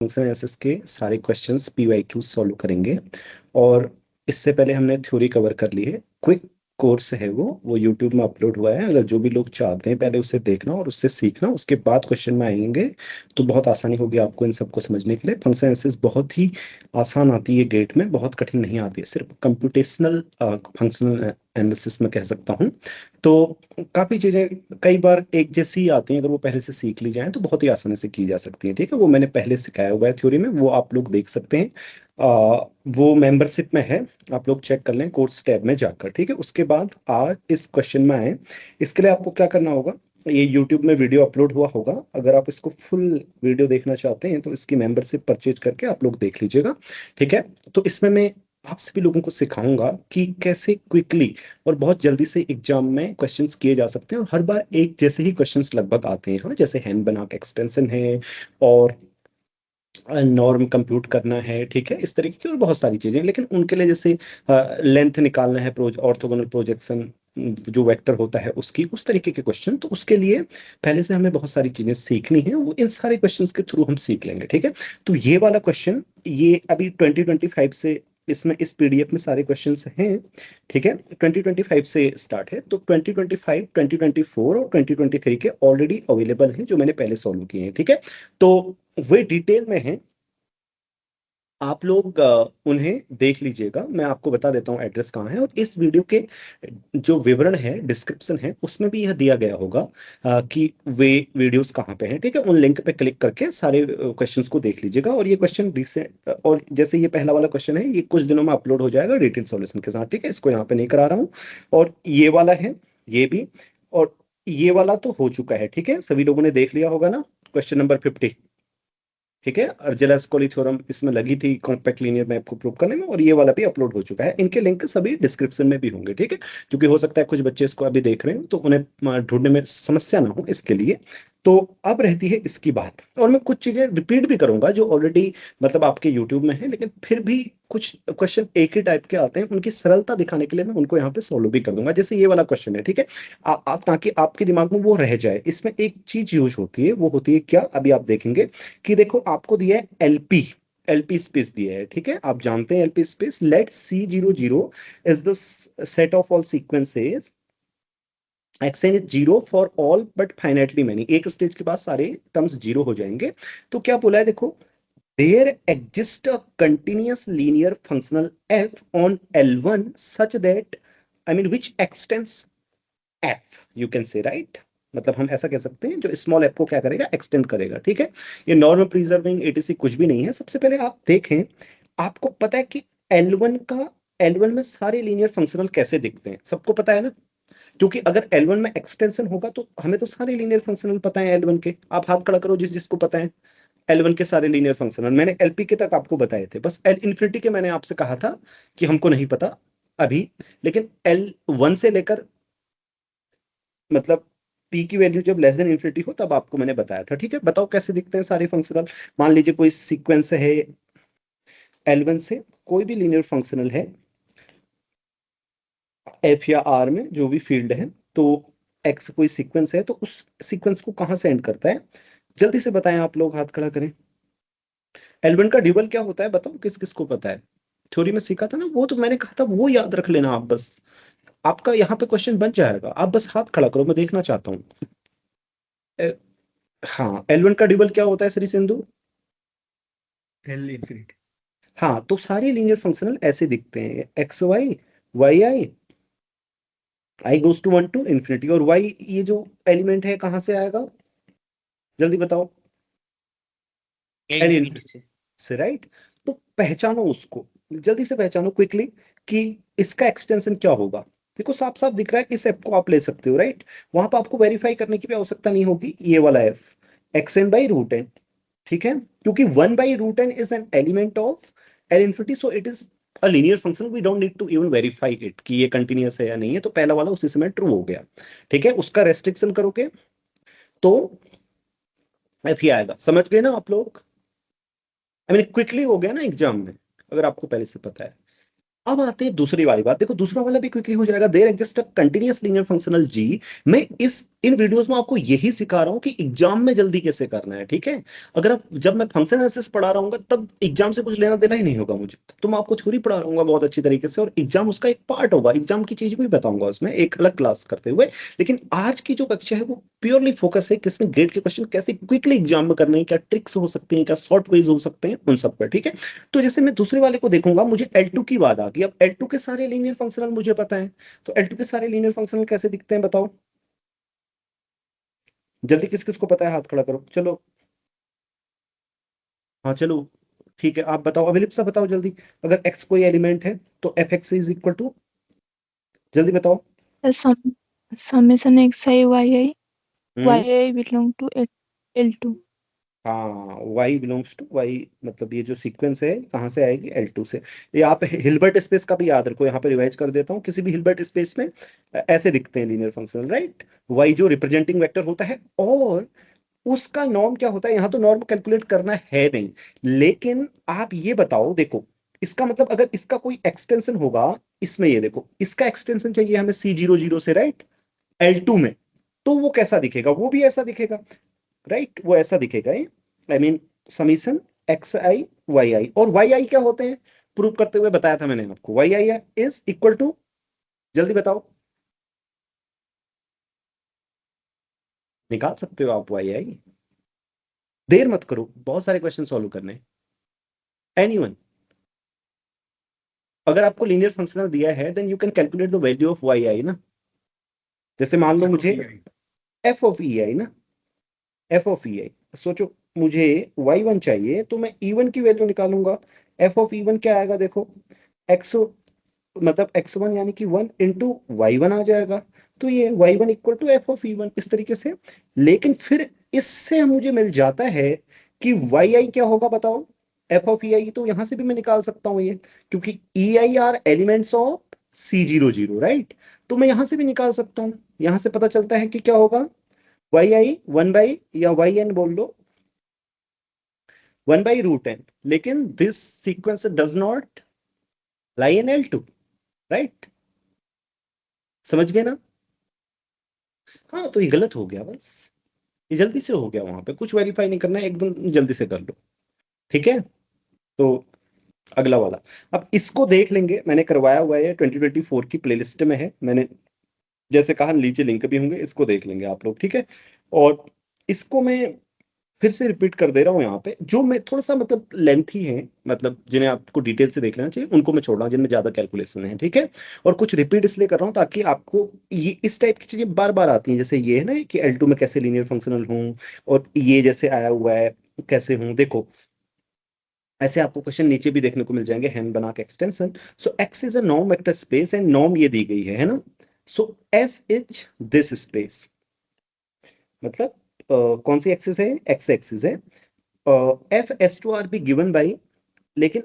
Functional analysis के सारे questions PYQ solve करेंगे। और इससे पहले हमने थ्योरी कवर कर ली है। क्विक कोर्स है वो यूट्यूब में अपलोड हुआ है। अगर जो भी लोग चाहते हैं पहले उसे देखना और उससे सीखना, उसके बाद क्वेश्चन में आएंगे तो बहुत आसानी होगी आपको इन सबको समझने के लिए। फंक्शनल एनालिसिस बहुत ही आसान आती है गेट में, बहुत कठिन नहीं आती है, सिर्फ कंप्यूटेशनल फंक्शनल एनालिसिस में कह सकता हूँ। तो काफ़ी चीज़ें कई बार एक जैसी ही आती हैं, अगर वो पहले से सीख ली जाए तो बहुत ही आसानी से की जा सकती है। ठीक है, वो मैंने पहले सिखाया हुआ है थ्योरी में, वो आप लोग देख सकते हैं। वो मेंबरशिप में है, आप लोग चेक कर लें कोर्स टैब में जाकर। ठीक है, उसके बाद आज इस क्वेश्चन में आए। इसके लिए आपको क्या करना होगा, ये यूट्यूब में वीडियो अपलोड हुआ होगा, अगर आप इसको फुल वीडियो देखना चाहते हैं तो इसकी मेंबरशिप परचेज करके आप लोग देख लीजिएगा। ठीक है, तो इसमें मैं आप सभी लोगों को सिखाऊंगा कि कैसे क्विकली और बहुत जल्दी से एग्जाम में क्वेश्चंस किए जा सकते हैं। और हर बार एक जैसे ही क्वेश्चंस लगभग आते हैं, हाँ, जैसे हैंड बनाक एक्सटेंशन है और नॉर्म कंप्यूट करना है। ठीक है, इस तरीके की और बहुत सारी चीजें, लेकिन उनके लिए जैसे लेंथ निकालना है, ऑर्थोगोनल प्रोजेक्शन जो वेक्टर होता है उसकी, उस तरीके के क्वेश्चन, तो उसके लिए पहले से हमें बहुत सारी चीजें सीखनी है, वो इन सारे क्वेश्चंस के थ्रू हम सीख लेंगे। ठीक है, तो ये वाला क्वेश्चन ये अभी 2025 से इसमें इस पीडीएफ में सारे क्वेश्चंस हैं। ठीक है, 2025 से स्टार्ट है, तो 2025, 2024 और 2023 के ऑलरेडी अवेलेबल हैं जो मैंने पहले सॉल्व किए हैं। ठीक है, तो वे डिटेल में हैं, आप लोग उन्हें देख लीजिएगा। मैं आपको बता देता हूँ एड्रेस कहाँ है, और इस वीडियो के जो विवरण है, डिस्क्रिप्शन है, उसमें भी यह दिया गया होगा कि वे वीडियोस कहाँ पे हैं। ठीक है, उन लिंक पे क्लिक करके सारे क्वेश्चंस को देख लीजिएगा। और ये क्वेश्चन रिसेंट, और जैसे ये पहला वाला क्वेश्चन है, ये कुछ दिनों में अपलोड हो जाएगा डिटेल सॉल्यूशन के साथ। ठीक है, इसको यहाँ पे नहीं करा रहा हूँ। और ये वाला है, ये भी, और ये वाला तो हो चुका है। ठीक है, सभी लोगों ने देख लिया होगा ना, क्वेश्चन नंबर 50। ठीक है, अर्जेलास कोली थ्योरम इसमें लगी थी कॉम्पैक्ट लीनियर मैप को प्रूव करने में, और ये वाला भी अपलोड हो चुका है। इनके लिंक सभी डिस्क्रिप्शन में भी होंगे। ठीक है, क्योंकि हो सकता है कुछ बच्चे इसको अभी देख रहे हो तो उन्हें ढूंढने में समस्या ना हो, इसके लिए। तो अब रहती है इसकी बात, और मैं कुछ चीजें रिपीट भी करूंगा जो ऑलरेडी मतलब आपके यूट्यूब में है, लेकिन फिर भी कुछ क्वेश्चन एक ही टाइप के आते हैं, उनकी सरलता दिखाने के लिए मैं उनको यहाँ पे सोल्व भी कर दूंगा। जैसे ये वाला क्वेश्चन है, ठीक है, ताकि आपके दिमाग में वो रह जाए। इसमें एक चीज यूज होती है, वो होती है क्या, अभी आप देखेंगे कि देखो आपको दिया है एलपी, एलपी स्पेस दिया है। ठीक है, आप जानते हैं LP space, let C00 is the set of all sequences, X N is zero for all but finitely many. एक स्टेज के बाद सारे टर्म्स जीरो हो जाएंगे। तो क्या बोला है देखो, there exist a continuous linear functional F on L1 such that, I mean which extends F, you can say right. मतलब हम ऐसा कह सकते हैं जो स्मॉल एफ को क्या करेगा, एक्सटेंड करेगा। ठीक है, ये नॉर्मल प्रिजर्विंग एटीसी कुछ भी नहीं है। सबसे पहले आप देखें, आपको पता है कि L1 का, L1 में सारे लीनियर फंक्शनल कैसे दिखते हैं, सबको पता है ना। क्योंकि अगर L1 में एक्सटेंशन होगा तो हमें तो सारे लीनियर फंक्शनल पता है L1 के। आप हाथ खड़ा करो जिस जिसको पता है L1 के सारे लीनियर फंक्शनल। मैंने LP के तक आपको बताए थे, बस L इन्फिनिटी के मैंने आपसे कहा था कि हमको नहीं पता अभी। लेकिन L1 से लेकर मतलब पी की वैल्यू जब लेस देन इन्फिनिटी हो तब आपको मैंने बताया था। ठीक है, बताओ कैसे दिखते हैं सारे फंक्शनल। मान लीजिए कोई सीक्वेंस है L1 से, कोई भी लीनियर फंक्शनल है एफ या आर में जो भी फील्ड है, तो एक्स कोई सीक्वेंस है, तो उस सीक्वेंस को कहाँ से एंड करता है, जल्दी से बताएं आप लोग, हाथ खड़ा करें। L1 का ड्यूबल क्या होता है बताओ, किस किस को पता है, थ्योरी में सीखा था ना वो, तो मैंने कहा था वो याद रख लेना आप बस, आपका यहाँ पे क्वेश्चन बन जाएगा। आप बस हाथ खड़ा करो, मैं देखना चाहता हूँ। हाँ, L1 का ड्यूबल क्या होता है श्री सिंधु। L infinity. हाँ, तो सारे लीनियर फंक्शनल ऐसे दिखते हैं, X Y, Y I, I goes to 1 to infinity. और वाई ये जो एलिमेंट है कहाँ से आएगा, जल्दी बताओ। एल एल इन्फिनिटी इन्फिनिटी से। से, राइट। तो पहचानो उसको, जल्दी से पहचानो क्विकली कि इसका एक्सटेंशन क्या होगा। देखो साफ साफ दिख रहा है कि इस एफ को आप ले सकते हो, राइट। वहां पर आपको वेरीफाई करने की भी आवश्यकता नहीं होगी, ये वाला एफ XN/√n। ठीक है, क्योंकि 1/√n is an element of L infinity, so it is a linear function, we don't need to even verify it कि ये कंटिन्यूअस है या नहीं है। तो पहला वाला उसी समय ट्रू हो गया। ठीक है, उसका रेस्ट्रिक्शन करोगे तो एफ ही आएगा। समझ गए ना आप लोग, आई मीन क्विकली हो गया ना एग्जाम में, अगर आपको पहले से पता है। अब आते हैं दूसरी वाली बात, देखो दूसरा वाला भी क्विकली हो जाएगा। There exist a continuous linear functional G. मैं इन वीडियोस में आपको यही सिखा रहा हूं कि एग्जाम में जल्दी कैसे करना है, ठीक है। अगर आप, जब मैं फंक्शन एनालिसिस पढ़ा रहा हूँ तब एग्जाम से कुछ लेना देना ही नहीं होगा मुझे, तो मैं आपको थ्योरी पढ़ा रहा हूँ बहुत अच्छी तरीके से, और एग्जाम उसका एक पार्ट होगा, एग्जाम की चीज भी बताऊंगा उसमें एक अलग क्लास करते हुए। लेकिन आज की जो कक्षा है वो प्योरली फोकस है किसमें, ग्रेड के क्वेश्चन कैसे क्विकली एग्जाम में करने हैं, क्या ट्रिक्स हो सकते हैं, क्या शॉर्ट वेज हो सकते हैं, उन सब पर, ठीक है। तो जैसे मैं दूसरे वाले को देखूंगा, मुझे L2 की बात आ गई। अब L2 के सारे लीनियर फंक्शनल मुझे पता है, तो L2 के सारे लीनियर फंक्शनल कैसे दिखते हैं बताओ जल्दी, किस किस को पता है हाथ खड़ा करो, चलो। हाँ चलो, ठीक है, आप बताओ, अभिलिप्सा बताओ जल्दी। अगर x कोई एलिमेंट है तो F X is equal to, जल्दी बताओ। सम summation xi yi hmm. yi belong to L2। हाँ, y बिलोंग्स टू y, मतलब ये जो सीक्वेंस है कहाँ से आएगी, L2 से। ये आप हिल्बर्ट स्पेस का भी याद रखो, यहाँ पे रिवाइज कर देता हूँ, किसी भी हिल्बर्ट स्पेस में ऐसे दिखते हैं लीनियर फंक्शनल, राइट। y जो रिप्रेजेंटिंग वेक्टर होता है, और उसका नॉर्म क्या होता है, यहाँ तो नॉर्म कैलकुलेट करना है नहीं, लेकिन आप ये बताओ, देखो इसका मतलब अगर इसका कोई एक्सटेंशन होगा, इसमें ये देखो इसका एक्सटेंशन चाहिए हमें C00 से, राइट, L2 में, तो वो कैसा दिखेगा, वो भी ऐसा दिखेगा, राइट, वो ऐसा दिखेगा, I mean summation X I Y I, और वाई आई क्या होते हैं, प्रूव करते हुए बताया था मैंने आपको, Y I is equal to, जल्दी बताओ, निकाल सकते हो आप वाई आई, देर मत करो, बहुत सारे क्वेश्चन सॉल्व करने। एनीवन, अगर आपको लीनियर फंक्शनल दिया है then you can calculate the value of Y I ना। जैसे मान लो मुझे एफ ऑफ ई आई ना, एफ ऑफ ई आई, सोचो मुझे y1 चाहिए तो मैं e1 की वैल्यू निकालूंगा। एफ ऑफ ई वन क्या आएगा देखो, एक्स, मतलब x1 यानी कि 1 इंटू y1 आ जाएगा, तो ये y1 equal to F of E one, इस तरीके से। लेकिन फिर इससे मुझे मिल जाता है कि वाई आई क्या होगा बताओ, एफ ऑफ ई आई, तो यहां से भी मैं निकाल सकता हूँ ये, क्योंकि E I are elements of C00, right. तो मैं यहां से भी निकाल सकता हूँ, यहां से पता चलता है कि क्या होगा, वाई आई 1 बाई, या वाई एन बोल लो, 1/√n। लेकिन this sequence does not lie in L2, right, समझ गए ना। हाँ, तो ये गलत हो गया बस, ये जल्दी से हो गया, वहां पे कुछ वेरीफाई नहीं करना है, एकदम जल्दी से कर लो, ठीक है। तो अगला वाला, अब इसको देख लेंगे, मैंने करवाया हुआ है 2024 की प्लेलिस्ट में है मैंने, जैसे कहा नीचे लिंक भी होंगे, इसको देख लेंगे आप लोग, ठीक है। और इसको मैं फिर से रिपीट कर दे रहा हूँ, यहाँ पे जो मैं थोड़ा सा मतलब लेंथी है, मतलब जिन्हें आपको डिटेल से देख लेना चाहिए उनको मैं छोड़ रहा हूँ, जिनमें ज्यादा कैलकुलेशन है, ठीक है। और कुछ रिपीट इसलिए कर रहा हूँ ताकि आपको ये इस टाइप की चीजें बार बार आती हैं, जैसे ये है ना कि L2 में कैसे लीनियर फंक्शनल हूँ, और ये जैसे आया हुआ है कैसे हूँ, देखो ऐसे आपको क्वेश्चन नीचे भी देखने को मिल जाएंगे, हैंड बना के extension. So X is a norm vector space, and norm ये दी गई है ना। So S is this space, मतलब कौन सी एक्सिस है, एक्स एक्सिस है। F S to R be given by, लेकिन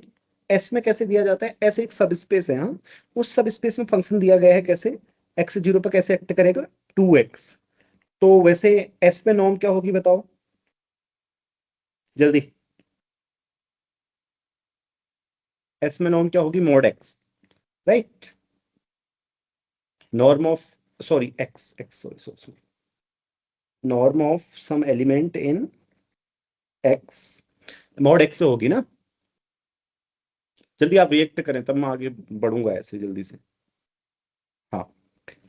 एस में कैसे दिया जाता है, एस एक सब स्पेस है, हाँ, उस सब स्पेस में फंक्शन दिया गया है कैसे, एक्स जीरो पर कैसे एक्ट करेगा, 2x। तो वैसे एस में नॉर्म क्या होगी बताओ जल्दी, एस में नॉर्म क्या होगी, mod X, right, norm of, sorry X X, sorry sorry sorry, norm of some element in X, mod X होगी ना। जल्दी आप रिएक्ट करें तब मैं आगे बढ़ूंगा ऐसे जल्दी से। हाँ,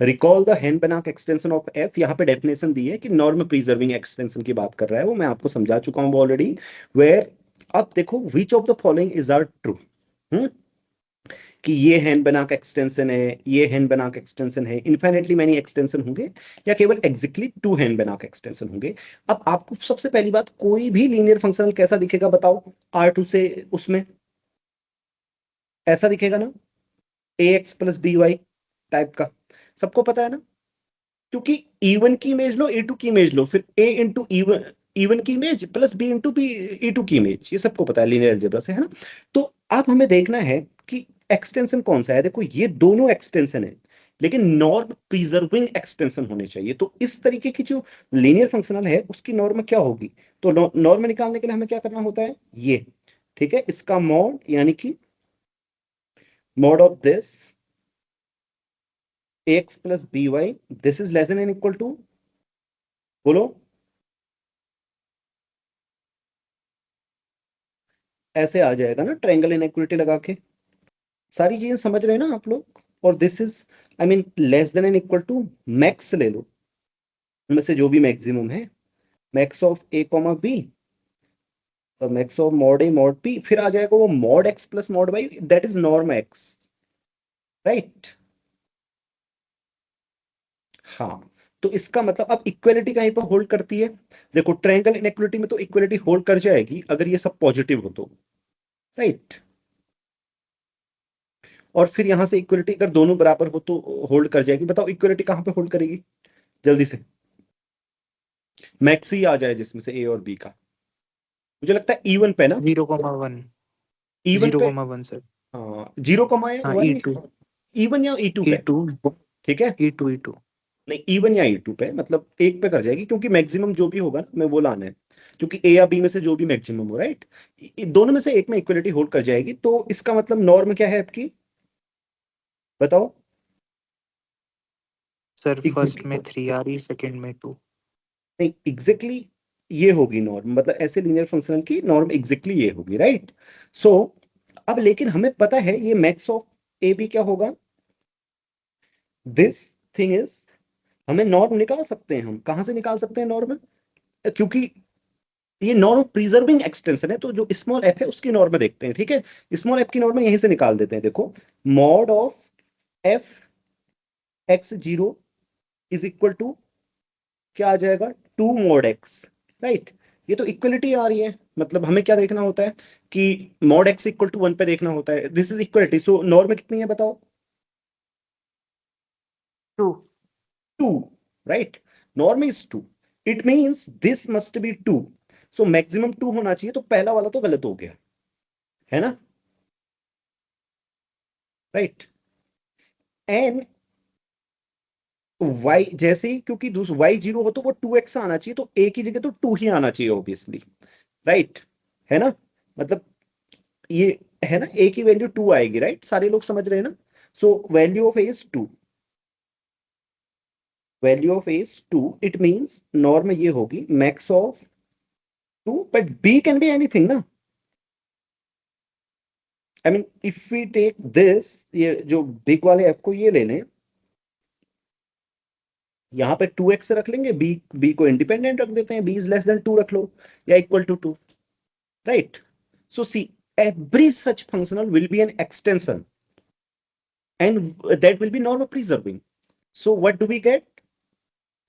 recall the Hahn Banach extension of F, यहाँ पे डेफिनेशन दी है कि नॉर्म प्रिजर्विंग एक्सटेंशन की बात कर रहा है वो, मैं आपको समझा चुका हूँ ऑलरेडी। वेयर, अब देखो which of the following is are true, कि ये हेनबेनाक एक्सटेंशन है, ये हेनबेनाक एक्सटेंशन है, इन्फिनिटली मैनी एक्सटेंशन होंगे, या केवल एग्जैक्टली 2 हेनबेनाक एक्सटेंशन होंगे। अब आपको सबसे पहली बात, कोई भी लीनियर फंक्शनल कैसा दिखेगा बताओ, R2 से उसमें ऐसा दिखेगा ना, ax plus B Y type का, सबको पता है ना। क्योंकि E1 की इमेज लो, E2 की इमेज लो, फिर A इंटू E1 की image plus B into B E2 की इमेज, ये सबको पता है लीनियर अलजेब्रा से, है ना। तो अब हमें देखना है कि एक्सटेंशन कौन सा है, देखो ये दोनों एक्सटेंशन है, लेकिन नॉर्म प्रिजर्विंग एक्सटेंशन होने चाहिए। तो इस तरीके की जो लीनियर फंक्शनल है उसकी नॉर्म क्या होगी, तो नॉर्म निकालने के लिए हमें क्या करना होता है, ये, ठीक है, इसका मॉड यानी कि mod of this ax plus by, this is less than and equal to, बोलो, ऐसे आ जाएगा ना ट्रायंगल इनइक्वालिटी लगा के। सारी चीजें समझ रहे हैं ना आप लोग? और this is, I mean, less than and equal to, max ले लो उनमें से जो भी मैक्सिमम है, max of A comma B, तो max of mod A mod B, फिर आ जाएगा वो mod X plus mod Y, that is norm X, right? हाँ, तो इसका मतलब अब इक्वलिटी कहीं पर होल्ड करती है। देखो ट्रायंगल इनइक्वालिटी में तो इक्वलिटी होल्ड कर जाएगी अगर ये सब पॉजिटिव हो तो, राइट? और फिर यहां से इक्वलिटी अगर दोनों बराबर हो तो होल्ड कर जाएगी। बताओ इक्वलिटी कहां पे होल्ड करेगी जल्दी से? मैक्स ही आ जाए जिसमें से ए और बी का, मुझे लगता है इवन पे ना, 0,1 इवन पे। 0,1 सर। हाँ, 0 कमाया हाँ 1, E2 इवन या E2 पे, E2 ठीक है? E2 नहीं, इवन या E2 पे, मतलब एक पे कर जाएगी, क्योंकि मैक्सिमम जो भी होगा ना मैं वो लाना है, क्योंकि ए या बी में से जो भी मैक्सिमम हो, राइट? दोनों में से एक में इक्वलिटी होल्ड कर जाएगी, तो इसका मतलब नॉर्म क्या है आपकी, बताओ? सर। फर्स्ट में एग्जैक्टली 3 आ रही, सेकंड में 2। नहीं, एग्जैक्टली ये होगी नॉर्म, मतलब ऐसे लीनियर फंक्शनल की नॉर्म एग्जैक्टली ये होगी, राइट? सो अब लेकिन हमें पता है ये मैक्स ऑफ ए बी क्या होगा, दिस थिंग इज, हमें नॉर्म निकाल सकते हैं। हम कहां से निकाल सकते हैं नॉर्म? क्योंकि ये नॉर्म प्रिजर्विंग एक्सटेंशन है, तो जो स्मॉल एफ है उसकी नॉर्म देखते हैं, ठीक है? स्मॉल एफ की नॉर्म यहीं से निकाल देते हैं। देखो, mod of F X zero is equal to क्या आ जाएगा, 2 mod x, राइट? ये तो इक्वलिटी आ रही है, मतलब हमें क्या देखना होता है कि mod x इक्वल टू 1 पे देखना होता है, this is equality. So norm कितनी है बताओ? 2 2, right? Norm is 2, it means this must be 2। So maximum 2 होना चाहिए, तो पहला वाला तो गलत हो गया, है ना, राइट? एन वाई जैसे ही, क्योंकि दूसरा वाई जीरो हो तो वो 2x आना चाहिए, तो ए की जगह तो 2 ही आना चाहिए ऑब्वियसली, राइट? है ना, मतलब ये है ना, ए की वैल्यू 2 आएगी, राइट? सारे लोग समझ रहे हैं ना? So value of A is 2, value of A is 2, it means norm ये होगी max of 2, but B can be anything ना। I mean if we take this, ये जो बिग वाले एफ को ये ले लें, यहाँ पे 2x रख लेंगे, बी को इंडिपेंडेंट रख देते हैं, बी इज लेस देन 2 रख लो, या equal to 2, right? So see, every such functional will be an extension and that will be norm preserving. So what do we get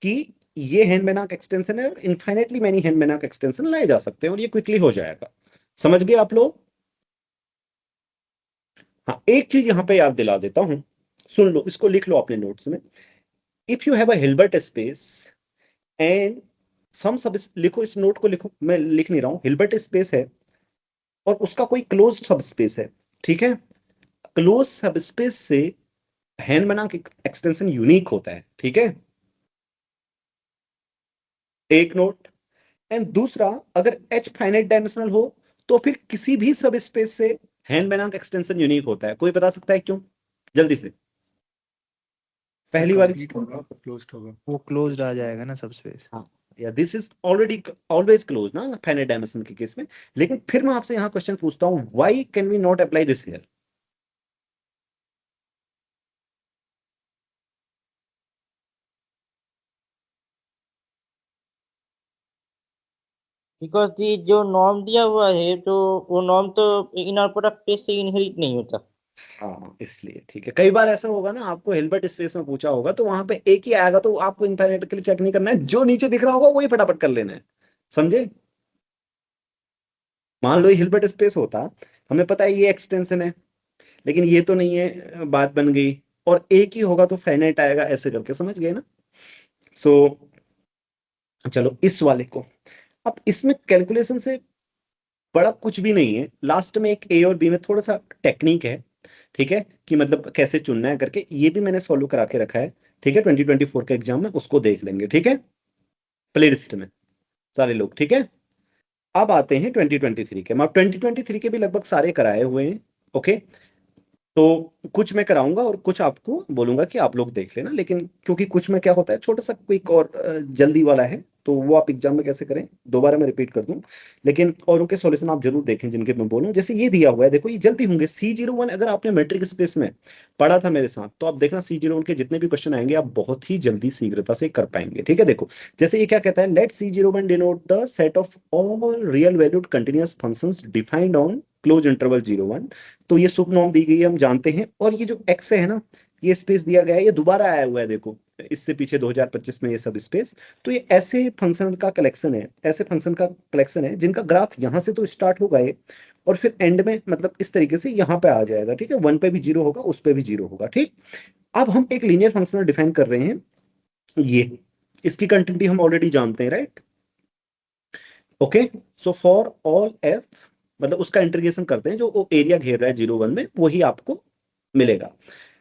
कि ये हेनबेनाक एक्सटेंशन है और इनफाइनेटली मैनी हेनबेनाक एक्सटेंशन लाए जा सकते हैं और ये क्विकली हो जाएगा। समझ गए आप लोग? हाँ, एक चीज यहां पे याद दिला देता हूं, सुन लो, इसको लिख लो अपने नोट्स में। If you have a Hilbert space and some sub, लिखो, इस नोट को लिखो, मैं लिख नहीं रहा हूं। हिल्बर्ट स्पेस है और उसका कोई क्लोज सब स्पेस है, ठीक है? क्लोज सब स्पेस से हेनबेनाक एक्सटेंशन यूनिक होता है, ठीक है? एक नोट। एंड दूसरा, अगर एच फाइनाइट डायमेंशनल हो तो फिर किसी भी सब स्पेस से हेनबेनाक एक्सटेंशन यूनिक होता है। कोई बता सकता है क्यों, जल्दी से? पहली वाली कंप्लीट होगा, क्लोज्ड होगा, वो क्लोज्ड आ जाएगा ना सब स्पेस। हाँ, yeah this is already always close ना फाइनाइट डायमेंशन के केस में। लेकिन फिर मैं आपसे यहाँ क्वेश्चन पूछता हूँ, why can we not apply this here? Because ये जो नॉर्म दिया हुआ है, तो वो नॉर्म तो इनर प्रोडक्ट पे से इनहेरिट नहीं होता। हाँ, इसलिए ठीक है। कई बार ऐसा होगा ना, आपको हिल्बर्ट स्पेस में पूछा होगा तो वहां पे एक ही आएगा, तो आपको इनफाइनाइट के लिए चेक नहीं करना है, जो नीचे दिख रहा होगा वही फटाफट कर लेना है, समझे? मान लो ये हिल्बर्ट स्पेस होता, हमें पता है ये एक्सटेंशन है, लेकिन ये तो नहीं है, बात बन गई। और एक ही होगा तो फाइनाइट आएगा, ऐसे करके, समझ गए ना? सो चलो इस वाले को, अब इसमें कैलकुलेशन से बड़ा कुछ भी नहीं है, लास्ट में एक ए और बी में थोड़ा सा टेक्निक है, ठीक है, कि मतलब कैसे चुनना है करके, ये भी मैंने सॉल्व करा के रखा है, ठीक है? 2024 के एग्जाम में उसको देख लेंगे, ठीक है, प्ले लिस्ट में सारे लोग, ठीक है? अब आते हैं 2023 के, मैं 2023 के भी लगभग सारे कराए हुए हैं, ओके? तो कुछ मैं कराऊंगा और कुछ आपको बोलूंगा कि आप लोग देख लेना, लेकिन क्योंकि कुछ में क्या होता है छोटा सा क्विक और जल्दी वाला है, तो वो आप एग्जाम में कैसे करें दोबारा मैं रिपीट कर दूं, लेकिन औरों के सॉल्यूशन आप जरूर देखें जिनके मैं बोलूं। जैसे ये दिया हुआ है देखो, ये जल्दी होंगे। C01 अगर आपने मैट्रिक स्पेस में पढ़ा था मेरे साथ, तो आप देखना C01 के जितने भी क्वेश्चन आएंगे आप बहुत ही जल्दी शीघ्रता से कर पाएंगे। ठीक है, देखो जैसे ये क्या कहता है, let C01 denote the set of all real valued continuous functions defined on close interval 0 1। तो ये सुप नॉर्म दी गई है, हम जानते हैं। और ये जो एक्स है ना, ये स्पेस दिया गया है, ये दोबारा आया हुआ है देखो, इससे पीछे 2025 में ये सब स्पेस। तो ये ऐसे फंक्शन का कलेक्शन है, ऐसे फंक्शन का कलेक्शन है जिनका ग्राफ यहाँ से तो स्टार्ट होगा ये, और फिर एंड में मतलब इस तरीके से यहाँ पे आ जाएगा। ठीक है, 1 पे भी 0 होगा, उस पे भी 0 होगा। ठीक, अब हम एक लीनियर फंक्शन डिफाइन कर रहे हैं, ये इसकी कंटिन्यूटी हम ऑलरेडी जानते हैं, right. Okay, so for all F, मतलब उसका इंटीग्रेशन करते हैं, जो एरिया घेर रहा है 0 1 में वही आपको मिलेगा।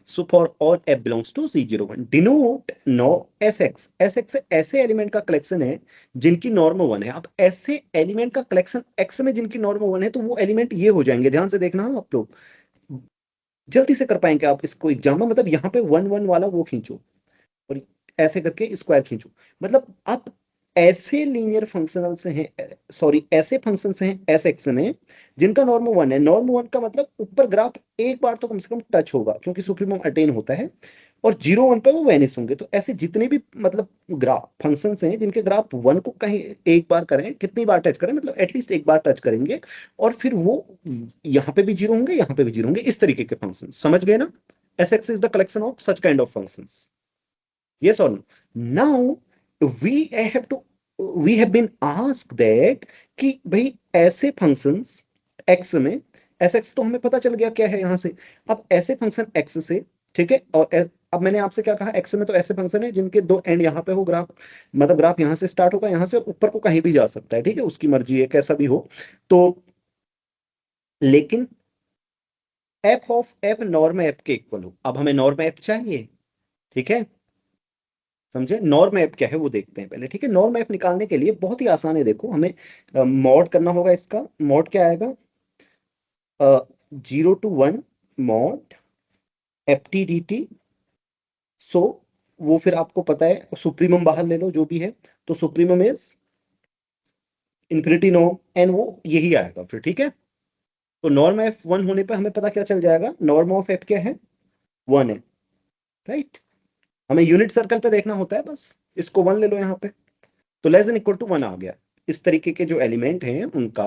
So for all F belongs to C01 denote no S X, S X ऐसे एलिमेंट का कलेक्शन है जिनकी नॉर्म 1 है। अब ऐसे एलिमेंट का कलेक्शन एक्स में जिनकी नॉर्म 1 है, तो वो एलिमेंट ये हो जाएंगे, ध्यान से देखना आप लोग, जल्दी से कर पाएंगे आप इसको एग्जाम में। मतलब यहाँ पे 1 1 वाला वो खींचो और ऐसे करके स्क्वायर खींचो, मतलब आप ऐसे लीनियर फंक्शनल से हैं, सॉरी ऐसे फंक्शन से हैं एस एक्स में जिनका नॉर्म 1 है। नॉर्म 1 का मतलब ऊपर ग्राफ एक बार तो कम से कम टच होगा क्योंकि सुप्रीमम अटेन होता है, और 0 1 पे वो वैनिश होंगे। तो ऐसे जितने भी मतलब ग्राफ फंक्शन हैं जिनके ग्राफ 1 को कहीं एक बार करें, कितनी बार टच करें, मतलब एटलीस्ट एक बार टच करेंगे, और फिर वो यहाँ पे भी 0 होंगे, यहाँ पे भी 0 होंगे, इस तरीके के फंक्शन, समझ गए ना। S x is the collection of such kind of function. Yes or no? Now we have to we have been asked that कि भाई ऐसे फंक्शंस x में, एस एक्स तो हमें पता चल गया क्या है यहाँ से। अब ऐसे फंक्शन x से, ठीक है, और अब मैंने आपसे क्या कहा, x में तो ऐसे फंक्शन है जिनके दो एंड यहाँ पे हो ग्राफ, मतलब ग्राफ यहाँ से स्टार्ट होगा, यहाँ से ऊपर को कहीं भी जा सकता है, ठीक है, उसकी मर्जी है कैसा भी हो। तो लेकिन F of F norm F के इक्वल हो। अब हमें नॉर्म एफ चाहिए, ठीक है, समझे। नॉर्म एफ क्या है वो देखते हैं पहले, ठीक है। नॉर्म एफ निकालने के लिए बहुत ही आसान है, देखो हमें मॉड करना होगा इसका। मॉड क्या आएगा, 0 to 1 mod F T D T. So वो फिर आपको पता है, सुप्रीमम बाहर ले लो जो भी है, तो supremum is infinity norm, and वो यही आएगा फिर, ठीक है। तो नॉर्म एफ 1 होने पर हमें पता क्या चल जाएगा, नॉर्म ऑफ एफ क्या है, 1 है, राइट। हमें यूनिट सर्कल पे देखना होता है बस, इसको 1 ले लो यहाँ पे, तो लेस देन इक्वल टू 1 आ गया। इस तरीके के जो एलिमेंट हैं उनका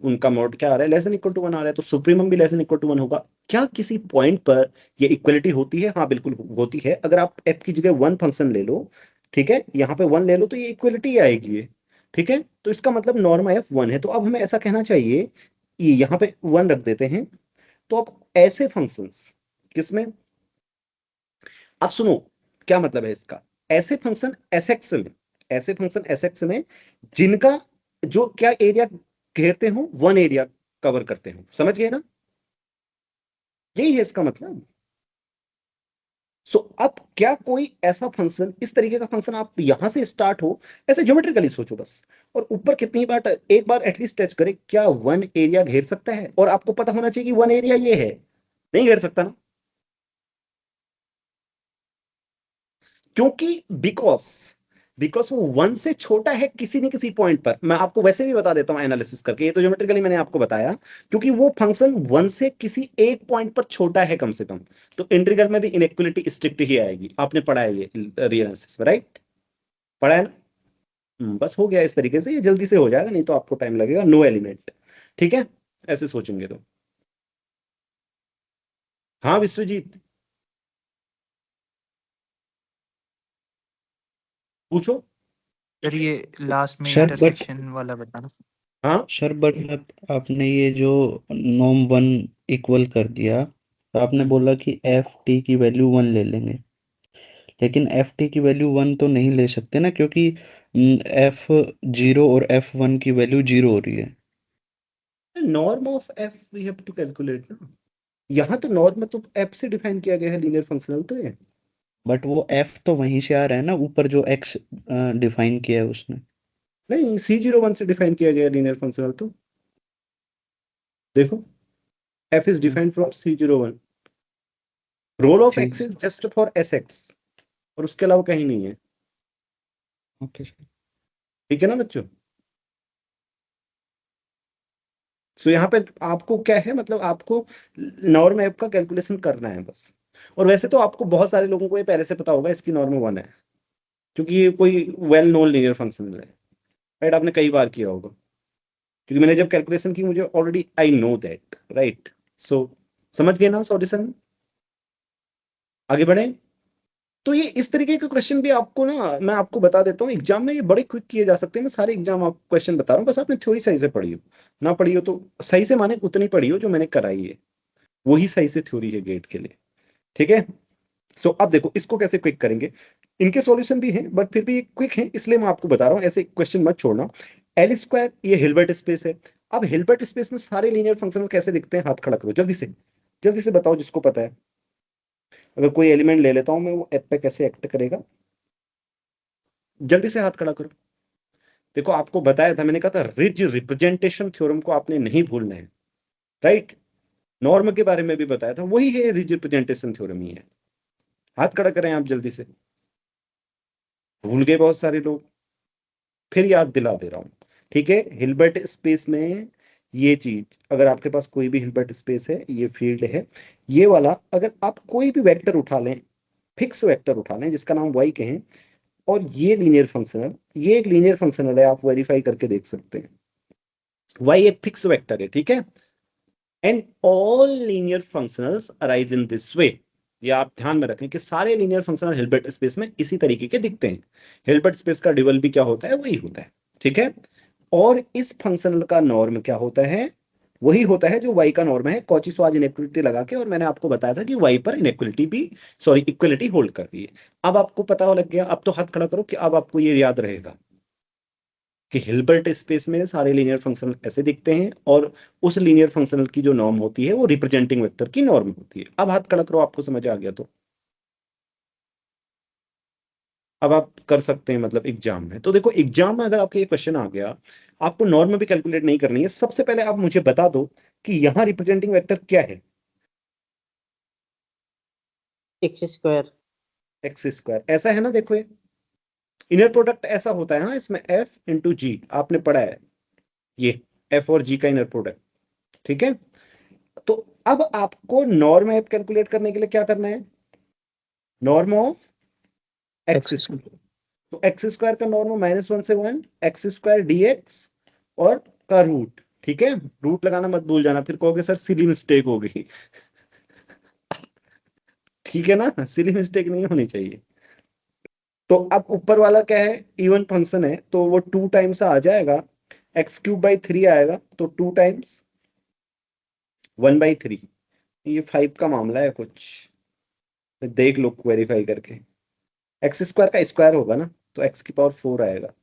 उनका मोड क्या आ रहा है, लेस देन इक्वल टू 1 आ रहा है, तो सुप्रीमम भी लेस देन इक्वल टू 1 होगा। क्या किसी पॉइंट पर ये इक्वलिटी होती है, हाँ बिल्कुल होती है। अगर आप एफ की जगह 1 फंक्शन ले लो, ठीक है, यहाँ पे 1 ले लो, तो ये इक्वलिटी आएगी ये, ठीक है। तो इसका मतलब नॉर्म एफ 1 है। तो अब हमें ऐसा कहना चाहिए, ये यहाँ पे 1 रख देते हैं। तो अब ऐसे फंक्शंस किसमें, अब सुनो क्या मतलब है इसका, ऐसे फंक्शन एस एक्स में, ऐसे फंक्शन एस एक्स में जिनका जो क्या एरिया घेरते हो, 1 एरिया कवर करते हो, समझ गए ना, यही है इसका मतलब। सो अब क्या कोई ऐसा फंक्शन, इस तरीके का फंक्शन आप यहां से स्टार्ट हो, ऐसे ज्योमेट्रिकली सोचो बस, और ऊपर कितनी बार एक बार एटलीस्ट टच करे, क्या 1 एरिया घेर सकता है। और आपको पता होना चाहिए कि 1 एरिया ये है, नहीं घेर सकता ना, क्योंकि बिकॉज बिकॉज वो 1 से छोटा है किसी न किसी पॉइंट पर। मैं आपको वैसे भी बता देता हूं एनालिसिस करके, ये तो ज्योमेट्रिकली मैंने आपको बताया, क्योंकि वो फंक्शन 1 से किसी एक पॉइंट पर छोटा है कम से कम, तो इंटीग्रल में भी इनइक्वलिटी स्ट्रिक्ट ही आएगी। आपने पढ़ा है ये रियल एनालिसिस में, राइट, पढ़ा है ना। बस हो गया, इस तरीके से ये जल्दी से हो जाएगा, नहीं तो आपको टाइम लगेगा। नो एलिमेंट, ठीक है, ऐसे सोचेंगे तो। हाँ विश्वजीत, पूछो। सर ये लास्ट में सर बट इंटरसेक्शन वाला बताना। हाँ सर बट आपने ये जो नॉर्म 1 इक्वल कर दिया, तो आपने बोला कि एफ टी की वैल्यू 1 ले लेंगे, लेकिन एफ टी की वैल्यू 1 तो नहीं ले सकते ना, क्योंकि एफ 0 और एफ 1 की वैल्यू 0 हो रही है। Norm of F we have to calculate ना, यहाँ तो नॉर्म तो एफ से डिफाइन किया गया है लीनियर फंक्शनल, तो ये बट वो एफ तो वहीं से आ रहा है ना, ऊपर जो एक्स डिफाइन किया है उसने। नहीं, C01 से डिफाइन किया गया लीनियर फंक्शनल, तो देखो F is defined from C01, role of ठीक X is just for S X, और उसके अलावा कहीं नहीं है। Okay sir. ठीक है ना बच्चों? सो यहाँ पे आपको क्या है, मतलब आपको नॉर्म एफ का कैलकुलेशन करना है बस। और वैसे तो आपको बहुत सारे लोगों को ये पहले से पता होगा इसकी नॉर्म 1 है, क्योंकि ये कोई वेल नोन लीनियर फंक्शन है, राइट? आपने कई बार किया होगा, क्योंकि मैंने जब कैलकुलेशन की मुझे already I know that, right? So समझ गए ना सॉल्यूशन? आगे बढ़े। तो ये इस तरीके के क्वेश्चन भी आपको ना, मैं आपको बता देता हूँ, एग्जाम में ये बड़े क्विक किए जा सकते हैं। मैं सारे एग्जाम आपको क्वेश्चन बता रहा हूँ, बस आपने थ्योरी सही से पढ़ी हो, ना पढ़ी हो तो सही से माने उतनी पढ़ी हो जो मैंने कराई है, वही सही से थ्योरी है गेट के लिए। ठीक है? सो अब देखो इसको कैसे क्विक करेंगे। इनके सॉल्यूशन भी हैं बट फिर भी ये क्विक है, इसलिए मैं आपको बता रहा हूँ, ऐसे क्वेश्चन मत छोड़ना। एल स्क्वायर ये हिल्बर्ट स्पेस है। अब हिल्बर्ट स्पेस में सारे लीनियर फंक्शन कैसे दिखते हैं? हाथ खड़ा करो जल्दी से बताओ जिसको पता है। अगर कोई एलिमेंट ले लेता हूं मैं, वो एफ पे कैसे एक्ट करेगा? जल्दी से हाथ खड़ा करो। देखो आपको बताया था, मैंने कहा था रिज रिप्रेजेंटेशन थ्योरम को आपने नहीं भूलना है, राइट? नॉर्म के बारे में भी बताया था, वही है रिज रिप्रेजेंटेशन थ्योरम ही है। हाथ खड़ा करें आप जल्दी से, भूल गए बहुत सारे लोग, फिर याद दिला दे रहा हूं। ठीक है? हिल्बर्ट स्पेस में ये चीज, अगर आपके पास कोई भी हिल्बर्ट स्पेस है, ये फील्ड है, ये वाला, अगर आप कोई भी वेक्टर उठा लें, फिक्स वेक्टर उठा लें जिसका नाम वाई कहें, और ये लीनियर फंक्शनल, ये एक लीनियर फंक्शनल है, आप वेरीफाई करके देख सकते हैं। वाई एक फिक्स वेक्टर है, ठीक है? And all linear functionals arise in this way. ये आप ध्यान में रखें कि सारे लीनियर फंक्शनल हिल्बर्ट स्पेस में इसी तरीके के दिखते हैं। हिल्बर्ट स्पेस का ड्यूअल भी क्या होता है? वही होता है, ठीक है? और इस फंक्शनल का नॉर्म क्या होता है? वही होता है जो y का नॉर्म है, कॉची-श्वार्ज इनइक्वालिटी लगा के, और मैंने आपको बताया था कि y पर इनइक्वालिटी भी, सॉरी, इक्वलिटी होल्ड कर रही है। अब आपको पता लग गया, अब तो हाथ खड़ा करो कि अब आपको ये याद रहेगा कि हिल्बर्ट स्पेस में सारे लीनियर फंक्शनल ऐसे दिखते हैं, और उस लीनियर फंक्शनल की जो नॉर्म होती है वो रिप्रेजेंटिंग वेक्टर की नॉर्म होती है। अब हाथ खड़ा करो, आपको समझ आ गया तो अब आप कर सकते हैं, मतलब एग्जाम में। तो देखो एग्जाम में अगर आपके ये क्वेश्चन आ गया, आपको नॉर्म भी कैलकुलेट नहीं करनी है, सबसे पहले आप मुझे बता दो कि यहाँ रिप्रेजेंटिंग वेक्टर क्या है? X square. एक्स स्क्वायर, ऐसा है ना? देखो ये इनर प्रोडक्ट ऐसा होता है ना, इसमें एफ इंटू जी, आपने पढ़ा है ये, एफ और जी का इनर प्रोडक्ट, ठीक है? तो अब आपको नॉर्म एफ कैलकुलेट करने के लिए क्या करना है? Norm of x x square. तो एक्स स्क्वायर का नॉर्म -1 से 1 एक्स स्क्वायर डीएक्स, और का रूट, ठीक है? रूट लगाना मत भूल जाना, फिर कहोगे सर सिली मिस्टेक हो गई। ठीक है ना? सिली मिस्टेक नहीं होनी चाहिए। तो अब ऊपर वाला क्या है? इवन फंक्शन है, तो वो 2 टाइम्स आ जाएगा, x³/3 आएगा, तो 2 टाइम्स 1/3। ये 5 का मामला है कुछ, देख लो वेरीफाई करके। एक्स स्क्वायर का स्क्वायर होगा ना, तो x⁴ आएगा।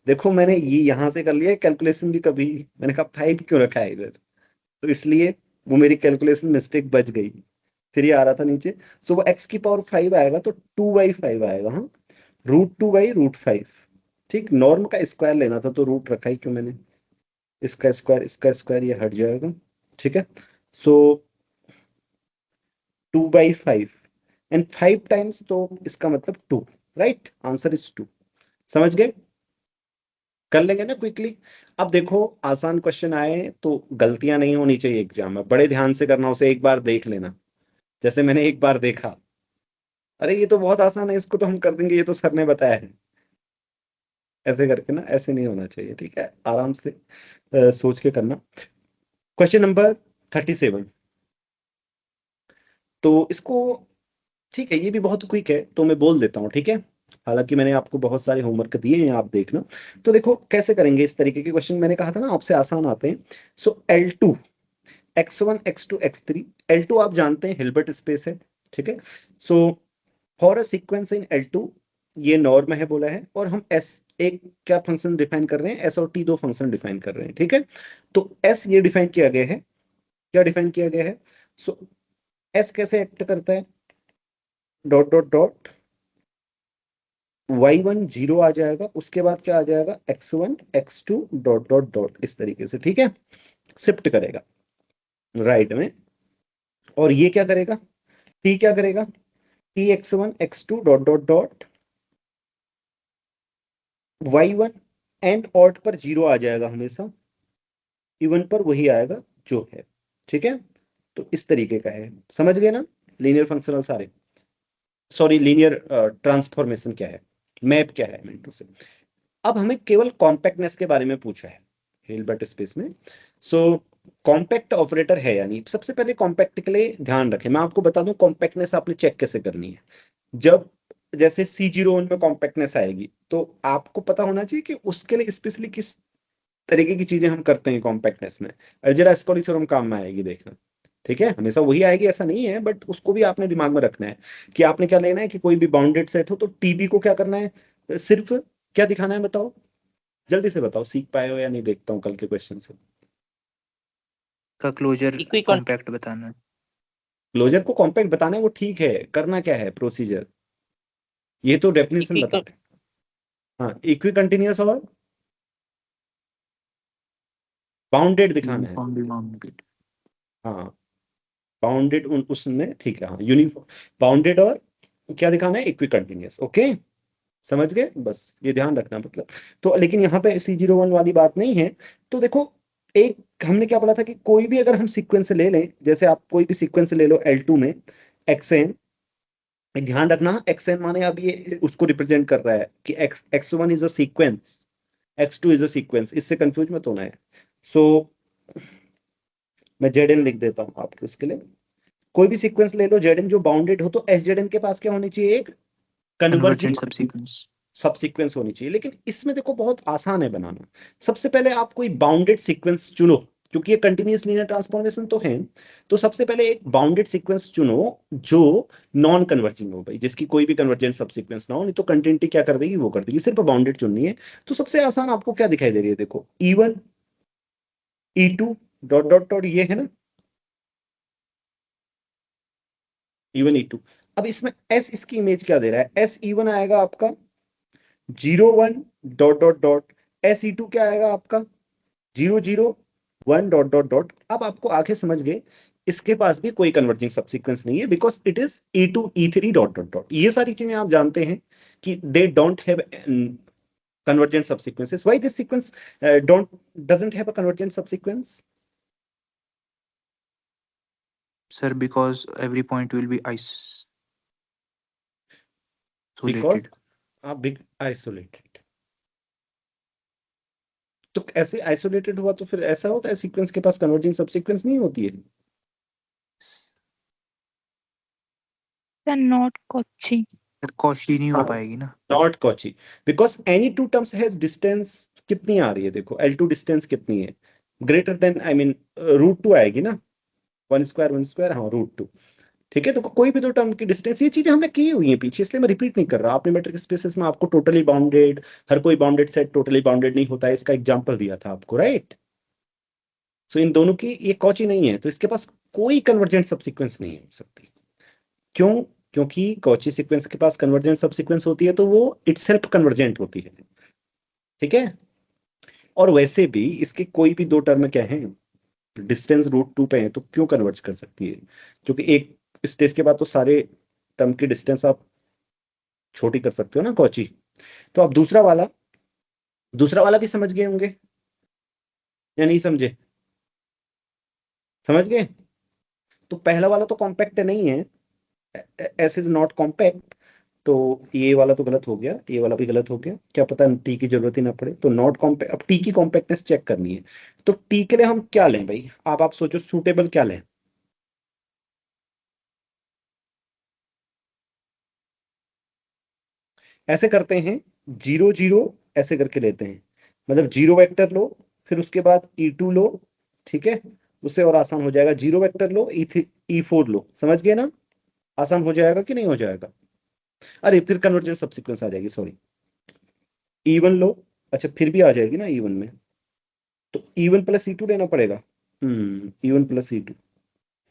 देखो मैंने ये यहां से कर लिया कैलकुलेशन भी, कभी मैंने कहा 5 क्यों रखा है इधर, तो इसलिए वो मेरी कैलकुलेशन मिस्टेक बच गई, फिर ये आ रहा था नीचे। सो वो x⁵ आएगा, तो 2/5 आएगा। हाँ, √2/√5। ठीक, नॉर्म का स्क्वायर लेना था तो रूट रखा ही क्यों मैंने, इसका स्क्वायर ये हट जाएगा, ठीक है? सो 2/5 एंड 5 टाइम्स, तो इसका मतलब 2, राइट? Answer is 2। समझ गए? कर लेंगे ना क्विकली। अब देखो आसान क्वेश्चन आए तो गलतियां नहीं होनी चाहिए एग्जाम में, बड़े ध्यान से करना, उसे एक बार देख लेना, जैसे मैंने एक बार देखा, अरे ये तो बहुत आसान है, इसको तो हम कर देंगे, ये तो सर ने बताया है, ऐसे करके ना, ऐसे नहीं होना चाहिए, ठीक है? आराम से सोच के करना। क्वेश्चन नंबर 37, तो इसको, ठीक है, ये भी बहुत क्विक है तो मैं बोल देता हूँ, ठीक है? हालांकि मैंने आपको बहुत सारे होमवर्क दिए हैं, आप देखना। तो देखो कैसे करेंगे इस तरीके के क्वेश्चन, मैंने कहा था ना आपसे आसान आते हैं। सो L2, x1 x2 x3, L2 आप जानते हैं हिल्बर्ट स्पेस है, ठीक है? So for a sequence in L2, ये नॉर्म है बोला है, और हम S एक क्या फंक्शन डिफाइन कर रहे हैं, S और T दो फंक्शन डिफाइन कर रहे हैं, ठीक है? तो S ये डिफाइन किया गया है, क्या डिफाइन किया गया है? सो S कैसे एक्ट करता है? डॉट डॉट डॉट y1 0 आ जाएगा, उसके बाद क्या आ जाएगा? x1 x2 dot dot dot, इस तरीके से, ठीक है? शिफ्ट करेगा राइट में, और ये क्या करेगा? टी क्या करेगा, T x1 x2 dot dot dot y1 and odd पर 0 आ जाएगा हमेशा, इवन पर वही आएगा जो है। ठीक है, तो इस तरीके का है, समझ गए ना लीनियर फंक्शनल सारे, सॉरी लीनियर ट्रांसफॉर्मेशन क्या है, मैप क्या है मिनटों से। अब हमें केवल कॉम्पैक्टनेस के बारे में पूछा है हिल्बर्ट स्पेस में। सो कॉम्पैक्ट ऑपरेटर है, यानी सबसे पहले कॉम्पैक्ट के लिए ध्यान रखें, मैं आपको बता दूं कॉम्पैक्टनेस आपने चेक कैसे करनी है। जब जैसे C01 में कॉम्पैक्टनेस आएगी तो आपको पता होना चाहिए कि उसके लिए स्पेशली किस तरीके की चीजें हम करते हैं कॉम्पैक्टनेस में। अर्जेरा-एस्कॉली थ्योरम काम में आएगी देखना, ठीक है, हमेशा वही आएगी ऐसा नहीं है, बट उसको भी आपने दिमाग में रखना है कि आपने क्या लेना है कि कोई भी बाउंडेड सेट हो तो टीबी को क्या करना है, सिर्फ क्या दिखाना है बताओ, जल्दी से बताओ, सीख पाए हो या नहीं, देखता हूँ कल के क्वेश्चन से। का क्लोजर इक्वी कॉम्पैक्ट बताना है। क्लोजर को कॉम्पैक्ट बताना है वो ठीक है, करना क्या है प्रोसीजर, ये तो डेफिनेशन इक्वी बता रहे हैं। हाँ, इक्वी कंटिन्यूअस और बाउंडेड दिखाना है। Uniformly bounded. हाँ, बाउंडेड उसमें ठीक है, हाँ यूनिफॉर्म बाउंडेड, और क्या दिखाना है, इक्वी कंटिन्यूअस। ओके, समझ गए, बस ये ध्यान रखना मतलब। तो लेकिन यहाँ पे C01 वाली बात नहीं है। तो देखो, एक हमने क्या पढ़ा था कि कोई भी अगर हम सीक्वेंस ले लें, जैसे आप कोई भी सीक्वेंस ले लो L2 में xn, ध्यान रखना xn माने अब ये उसको रिप्रेजेंट कर रहा है कि x1 is a sequence, x2 is a sequence, इससे कंफ्यूज मत होना है। सो मैं Zn लिख देता हूँ आपके उसके लिए। कोई भी सीक्वेंस ले लो Zn जो बाउंडेड हो, तो SZn के पास क्या होनी चाहिए, एक कन्वर्जेंट कन्वर्जिंग सबसीक्वेंस। सब सीक्वेंस होनी चाहिए। लेकिन इसमें देखो बहुत आसान है बनाना। सबसे पहले आप कोई बाउंडेड सीक्वेंस चुनो, क्योंकि ये कंटिन्यूअस लीनियर ट्रांसफॉर्मेशन तो है। तो सबसे पहले एक बाउंडेड सीक्वेंस चुनो जो नॉन कन्वर्जिंग हो भाई, जिसकी कोई भी कन्वर्जेंट सब सीक्वेंस ना हो, नहीं तो कंटिन्यूटी क्या कर देगी, वो कर देगी, सिर्फ बाउंडेड चुननी है। तो सबसे आसान आपको क्या दिखाई दे रही है, देखो E1 E2 dot dot dot, ये है ना E1 E2। अब इसमें S इसकी इमेज क्या दे रहा है, S E1 आएगा आपका 01 dot dot dot, S E2 क्या आएगा आपका 001 डॉट डॉट डॉट। अब आपको आगे समझ गए, इसके पास भी कोई कन्वर्जिंग सबसीक्वेंस नहीं है, because it is E2 E3 dot dot dot. ये सारी चीजें आप जानते हैं कि they don't have convergent subsequences. Why this sequence doesn't have a convergent subsequence? Sir, because every point will be Because isolated. big isolated। तो ऐसे isolated हुआ तो फिर ऐसा होता है सीक्वेंस के पास कन्वर्जिंग सबसीक्वेंस नहीं होती है। Sir not Cauchy. Sir Cauchy नहीं हो पाएगी ना। Not Cauchy, because any two terms has distance कितनी आ रही है, देखो L2 डिस्टेंस कितनी है, ग्रेटर देन आई मीन √2 आएगी ना, 1 स्क्वायर हाँ √2। ठीक है, तो कोई भी दो टर्म की डिस्टेंस, ये चीजें हमने की हुई है पीछे, इसलिए मैं रिपीट नहीं कर रहा। आपने मैट्रिक स्पेसेस में आपको टोटली बाउंडेड, हर कोई बाउंडेड सेट टोटली बाउंडेड नहीं होता है, इसका एग्जांपल दिया था आपको, राइट। सो इन दोनों की ये कॉची नहीं है, तो इसके पास कोई कन्वर्जेंट सबसीक्वेंस नहीं हो सकती। क्यों, क्योंकि कॉची सीक्वेंस के पास कन्वर्जेंट सबसीक्वेंस होती है तो वो इटसेल्फ कन्वर्जेंट होती है। ठीक है, और वैसे भी इसके कोई भी दो टर्म क्या हैं, डिस्टेंस √2 पे है, तो क्यों कन्वर्ज कर सकती है, क्योंकि एक स्टेज के बाद तो सारे टर्म की डिस्टेंस आप छोटी कर सकते हो ना कॉची। तो अब दूसरा वाला भी समझ गए होंगे या नहीं समझे, समझ गए। तो पहला वाला तो कॉम्पैक्ट नहीं है, एस इज नॉट कॉम्पैक्ट। तो ये वाला तो गलत हो गया, ये वाला भी गलत हो गया, क्या पता टी की जरूरत ही ना पड़े। तो नॉट कॉम्पैक्ट, अब टी की कॉम्पैक्टनेस चेक करनी है। तो टी के लिए हम क्या लें भाई, आप सोचो सूटेबल क्या लें। ऐसे करते हैं, 0 0 ऐसे करके लेते हैं, मतलब 0 वेक्टर लो, फिर उसके बाद E2 लो, ठीक है, उससे और आसान हो जाएगा, 0 वेक्टर लो, E4 लो, समझ गए ना, आसान हो जाएगा कि नहीं हो जाएगा। अरे फिर कन्वर्जेंट सबसीक्वेंस आ जाएगी, सॉरी, E1 लो, अच्छा फिर भी आ जाएगी ना E1 में, तो E1 प्लस E2 लेना पड़ेगा। E1 प्लस E2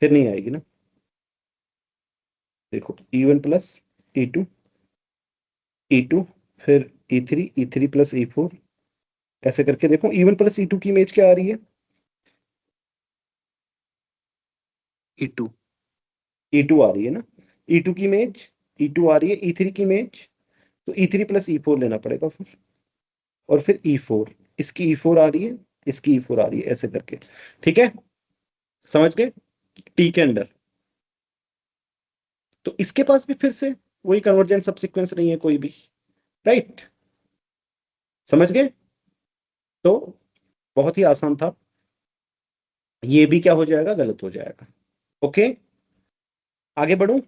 फिर नहीं आएगी ना, देखो E1 प्लस E2, E2 फिर E3 प्लस E4, ऐसे करके देखो E1 प्लस E2 की इमेज क्या आ रही है, E2। E2 आ रही है ना। E2 की इमेज, E2 आ रही है, E3 की इमेज, तो E3 प्लस E4 लेना पड़ेगा फिर, और फिर E4, इसकी E4 आ रही है, इसकी E4 आ रही है, ऐसे करके। ठीक है, समझ गए, टी के अंडर। तो इसके पास भी फिर से वही कन्वर्जेंट सब सीक्वेंस नहीं है कोई भी, राइट, समझ गए। तो बहुत ही आसान था, ये भी क्या हो जाएगा, गलत हो जाएगा। ओके, आगे बढ़ूं।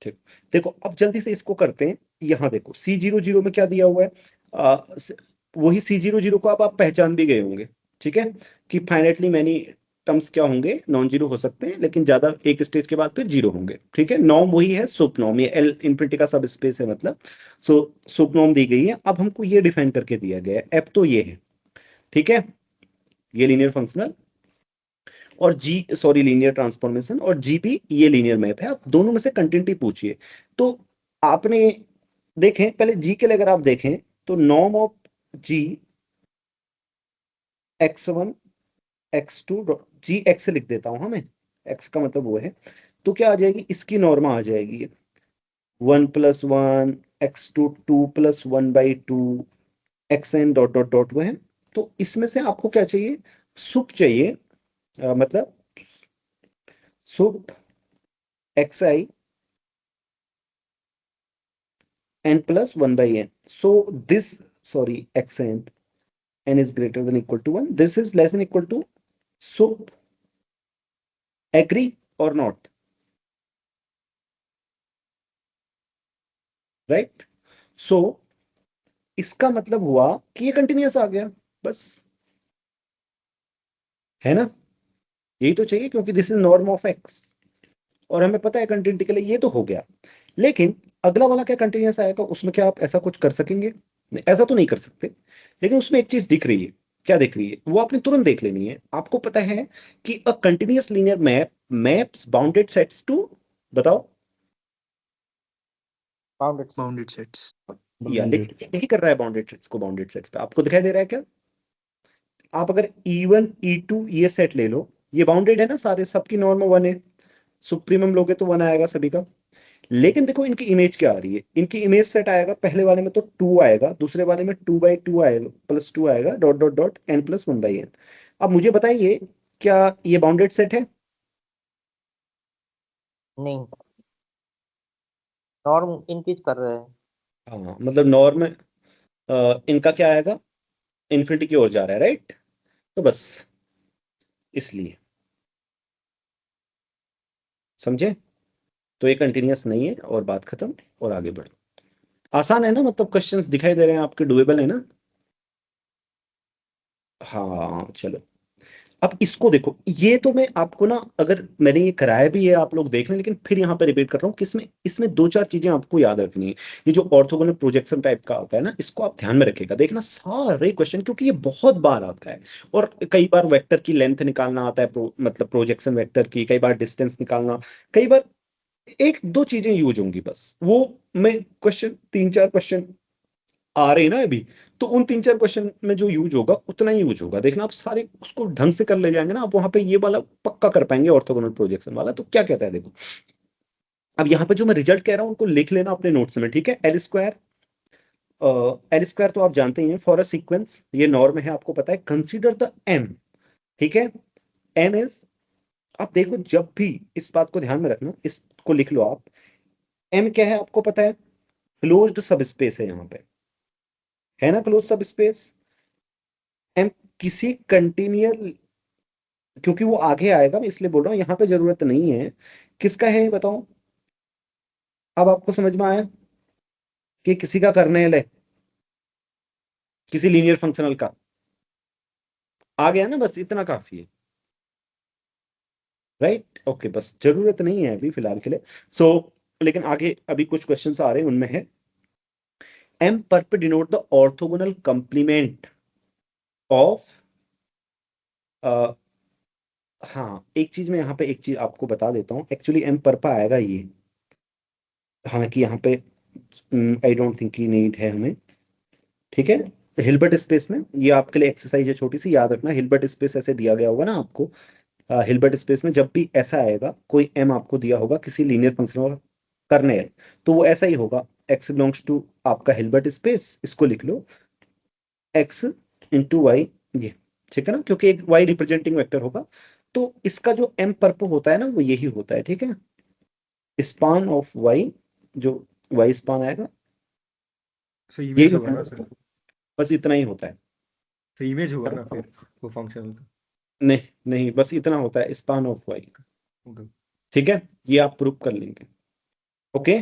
ठीक, देखो अब जल्दी से इसको करते हैं। यहां देखो C00 में क्या दिया हुआ है, वही C00 को अब आप पहचान भी गए होंगे। ठीक है, कि फाइनाइटली मैनी टर्म्स क्या होंगे, नॉन जीरो हो सकते हैं, लेकिन ज्यादा एक स्टेज के बाद फिर जीरो होंगे। ठीक है, नॉर्म वही है, सुप नॉर्म, ये एल इनफिनिटी का सब स्पेस है मतलब। सो सुप नॉर्म दी गई है, अब हमको ये डिफाइन करके दिया गया है, एफ तो ये है। ठीक है, ये लीनियर फंक्शनल, और जी सॉरी लीनियर ट्रांसफॉर्मेशन, और जी भी ये लीनियर मैप है। आप दोनों में से कंटिन्यूटी पूछिए। तो आपने देखें पहले जी के लिए, अगर आप देखें तो norm of G x1 x2, G X लिख देता हूं हमें, एक्स का मतलब वो है, तो क्या आ जाएगी, इसकी नॉर्मा आ जाएगी 1+1 x2 2+1/2 xn dot dot dot वो है। तो इसमें से आपको क्या चाहिए, सुप चाहिए, मतलब सुप xi n+1/n. So this, sorry, xn, n is greater than equal to 1. This is less than equal to sup. Agree or not? Right? So इसका मतलब हुआ कि ये कंटिन्यूअस आ गया, बस, है ना, यही तो चाहिए, क्योंकि this is norm of x, और हमें पता है कंटिन्यूटी के लिए ये तो हो गया। लेकिन अगला वाला क्या कंटिन्यूअस आएगा, उसमें क्या आप ऐसा कुछ कर सकेंगे, नहीं, ऐसा तो नहीं कर सकते। लेकिन उसमें एक चीज दिख रही है, क्या दिख रही है, वो आपने तुरंत देख लेनी है। आपको पता है कि a continuous linear map maps bounded sets to, बताओ, बाउंडेड सेट। Bounded sets. या बाउंडेड। यही कर रहा है बाउंडेड सेट्स को, बाउंडेड सेट्स पे आपको दिखाई दे रहा है क्या। आप अगर E1 E2 ये सेट ले लो, ये बाउंडेड है ना सारे, सबकी नॉर्म 1 है, सुप्रीमम लोगे तो 1 आएगा सभी का। लेकिन देखो इनकी इमेज क्या आ रही है, इनकी इमेज सेट आएगा, पहले वाले में तो 2 आएगा, दूसरे वाले में 2/2 आएगा, +2 आएगा, डॉट डॉट डॉट n+1/n। अब मुझे बताइए, क्या ये बाउंडेड सेट है। नहीं, नॉर्म इंक्रीज कर रहे हैं। हाँ, मतलब नॉर्म इनका क्या आएगा, इन्फिनिटी की ओर जा रहा है, राइट। तो बस इसलिए, समझे, तो ये कंटिन्यूअस नहीं है, और बात खत्म, और आगे बढ़ो। आसान है ना, मतलब क्वेश्चंस दिखाई दे रहे हैं आपके, डुएबल है ना। हाँ चलो, अब इसको देखो, ये तो मैं आपको ना, अगर मैंने ये कराया भी है आप लोग देख लें, लेकिन फिर यहाँ पे रिपीट कर रहा हूँ कि इसमें इसमें दो चार चीजें आपको याद रखनी है। ये जो ऑर्थोगोनल प्रोजेक्शन टाइप का आता है ना, इसको आप ध्यान में रखिएगा, देखना सारे क्वेश्चन, क्योंकि ये बहुत बार आता है। और कई बार वेक्टर की लेंथ निकालना आता है, मतलब प्रोजेक्शन वेक्टर की, कई बार डिस्टेंस निकालना, कई बार एक दो चीजें यूज होंगी बस, वो मैं क्वेश्चन 3-4 क्वेश्चन आ रहे हैं ना अभी, तो उन 3-4 क्वेश्चन में जो यूज होगा उतना ही यूज होगा। देखना आप सारे उसको ढंग से कर ले जाएंगे ना, आप वहां पे ये वाला पक्का कर पाएंगे, ऑर्थोगोनल प्रोजेक्शन वाला। तो क्या कहता है देखो, अब यहाँ पे जो मैं रिजल्ट कह रहा हूँ उनको लिख लेना अपने नोट्स में, ठीक है। एल स्क्वायर तो आप जानते ही हैं, फॉर अ सीक्वेंस ये नॉर्म है, आपको पता है, कंसीडर द एम, ठीक है। एम इज, आप देखो जब भी इस बात को ध्यान में रखना, इसको लिख लो आप, एम क्या है आपको पता है, क्लोज्ड सब स्पेस है यहाँ पे, है ना, क्लोज सब स्पेस। एम किसी कंटिन्यूअल, क्योंकि वो आगे आएगा, मैं इसलिए बोल रहा हूँ, यहाँ पे जरूरत नहीं है। किसका है ये बताओ, अब आपको समझ में आया कि किसी का कर्नेल है, किसी लीनियर फंक्शनल का, आ गया ना, बस इतना काफी है, राइट। ओके, बस जरूरत नहीं है अभी फिलहाल के लिए। सो लेकिन आगे अभी कुछ क्वेश्चंस आ रहे हैं, उनमें है M perp denote the orthogonal complement of, हाँ एक चीज मैं यहाँ पे एक चीज आपको बता देता हूँ, एक्चुअली एम परपा आएगा ये, हालांकि यहाँ पे आई डोंट थिंक की नीड है हमें, ठीक है। हिल्बर्ट स्पेस में, ये आपके लिए एक्सरसाइज है छोटी सी, याद रखना, हिल्बर्ट स्पेस ऐसे दिया गया होगा ना आपको, हिल्बर्ट स्पेस में जब भी ऐसा आएगा, कोई m आपको दिया होगा किसी लीनियर फंक्शन और करने है, तो वो ऐसा ही होगा, x बिलोंग्स टू आपका हिल्बर्ट स्पेस, इसको लिख लो x इंटू वाई, ये ठीक है ना, क्योंकि एक y रिप्रेजेंटिंग वेक्टर होगा, तो इसका जो m परप होता है ना वो यही होता है, ठीक है, स्पान ऑफ y, जो y स्पान आएगा तो यही इमेज होगा होता ना है, सर, बस इतना ही होता है। तो इमेज होगा ना फिर वो फंक्शनल का। नहीं नहीं, बस इतना होता है, स्पान ऑफ y, ओके। ठीक है, ये आप प्रूव कर लेंगे। ओके,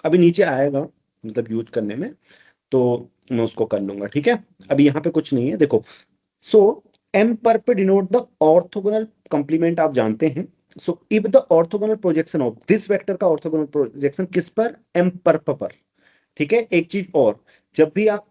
अभी नीचे आएगा मतलब यूज करने में, तो मैं उसको कर लूंगा, ठीक है, अभी यहाँ पे कुछ नहीं है, देखो। सो m पर पे डिनोट द ऑर्थोगोनल कंप्लीमेंट, आप जानते हैं। So if the orthogonal projection of this vector का ऑर्थोगोनल प्रोजेक्शन किस पर, m पर, ठीक है। एक चीज और, जब भी आप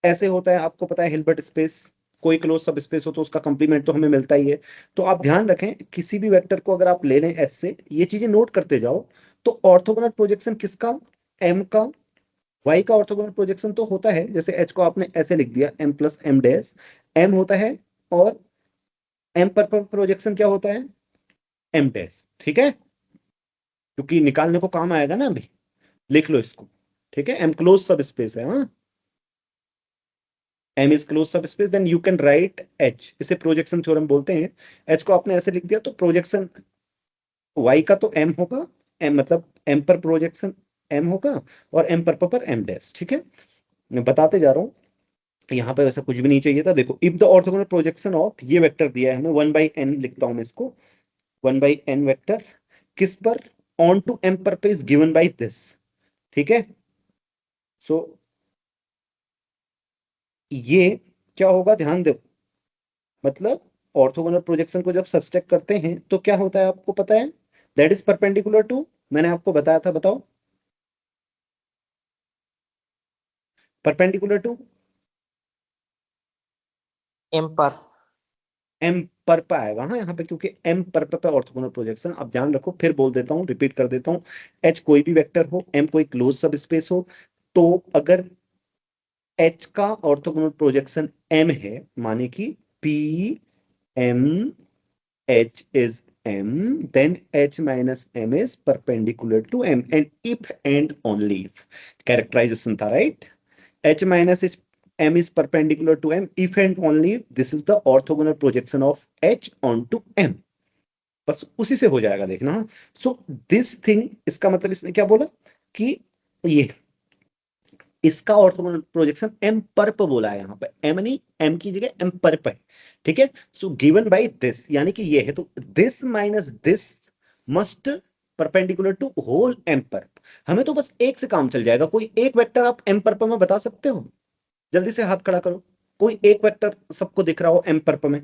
ऐसे होता है, आपको पता है हिल्बर्ट स्पेस, कोई क्लोज सब स्पेस हो तो उसका कंप्लीमेंट तो हमें मिलता ही है, तो आप ध्यान रखें किसी भी वेक्टर को अगर आप ले लें एस से, ये चीजें नोट करते जाओ, तो ऑर्थोगोनल प्रोजेक्शन किसका, m का, y का ऑर्थोगोनल प्रोजेक्शन तो होता है, जैसे h को आपने ऐसे लिख दिया m plus m dash, m होता है, और m पर प्रोजेक्शन क्या होता है, m डैश, ठीक है, क्योंकि निकालने को काम आएगा ना अभी, लिख लो इसको, ठीक है, m क्लोज सब स्पेस है, हाँ, m is close sub space, then you can write h, इसे प्रोजेक्शन थ्योरम बोलते हैं। h को आपने ऐसे लिख दिया, तो प्रोजेक्शन y का तो m होगा, m मतलब m पर प्रोजेक्शन m होगा, और m पर m डैश, ठीक है, मैं बताते जा रहा हूँ, तो यहाँ पे वैसा कुछ भी नहीं चाहिए था। देखो, if the orthogonal projection of, ये वेक्टर दिया है हमें 1/n, लिखता हूँ मैं इसको 1/n वेक्टर, किस पर, ऑन टू m पर पे इज गिवन बाई दिस, ठीक है। सो ये क्या होगा, ध्यान दो, मतलब ऑर्थोगोनल प्रोजेक्शन को जब सब्सट्रैक्ट करते हैं तो क्या होता है आपको पता है, दैट इज परपेंडिकुलर टू, मैंने आपको बताया था, बताओ, परपेंडिकुलर टू m पर। m पर पे आएगा, हाँ यहाँ पे, क्योंकि m पर पे ऑर्थोगोनल प्रोजेक्शन, अब ध्यान रखो, फिर बोल देता हूँ, रिपीट कर देता हूँ, h कोई भी वेक्टर हो, m कोई क्लोज सब स्पेस हो, तो अगर h का ऑर्थोगोनल प्रोजेक्शन m है, माने कि p m h is m, then h minus m is perpendicular to m, and if and only if, characterization था, right, h minus is m is perpendicular to m if and only if this is the orthogonal projection of h onto m, बस उसी से हो जाएगा, देखना। So this thing, इसका मतलब इसने क्या बोला कि ये इसका ऑर्थोगोनल प्रोजेक्शन m पर बोला है, यहाँ पे m नहीं, m की जगह m पर, ठीक है। सो गिवन बाय दिस, यानी कि ये है, तो this minus this must perpendicular to whole m पर, हमें तो बस एक से काम चल जाएगा, कोई एक वेक्टर आप m पर में बता सकते हो, जल्दी से हाथ खड़ा करो, कोई एक वेक्टर सबको दिख रहा हो m पर में,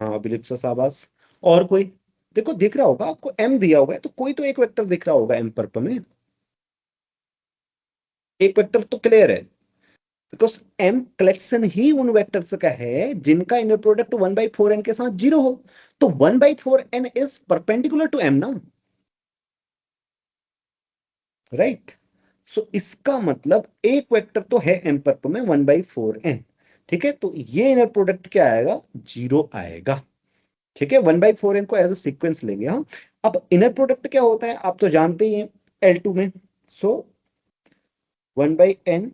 हाँ बिलिप्सा शाबाश, और कोई, देखो दिख रहा होगा आपको, m दिया होगा तो कोई तो एक वेक्टर दिख रहा होगा m पर में, एक वेक्टर तो क्लियर है, बिकॉज m कलेक्शन ही उन वेक्टर्स का है जिनका इनर प्रोडक्ट 1/4n के साथ 0 हो, तो 1/4n is perpendicular to m ना, राइट। सो इसका मतलब एक वेक्टर तो है m पर में 1/4n, ठीक है, तो ये इनर प्रोडक्ट क्या आएगा, 0 आएगा, ठीक है, 1/4n को एज अ सीक्वेंस लेंगे, हाँ। अब इनर प्रोडक्ट क्या होता है आप तो जानते ही हैं L2 में, सो 1/n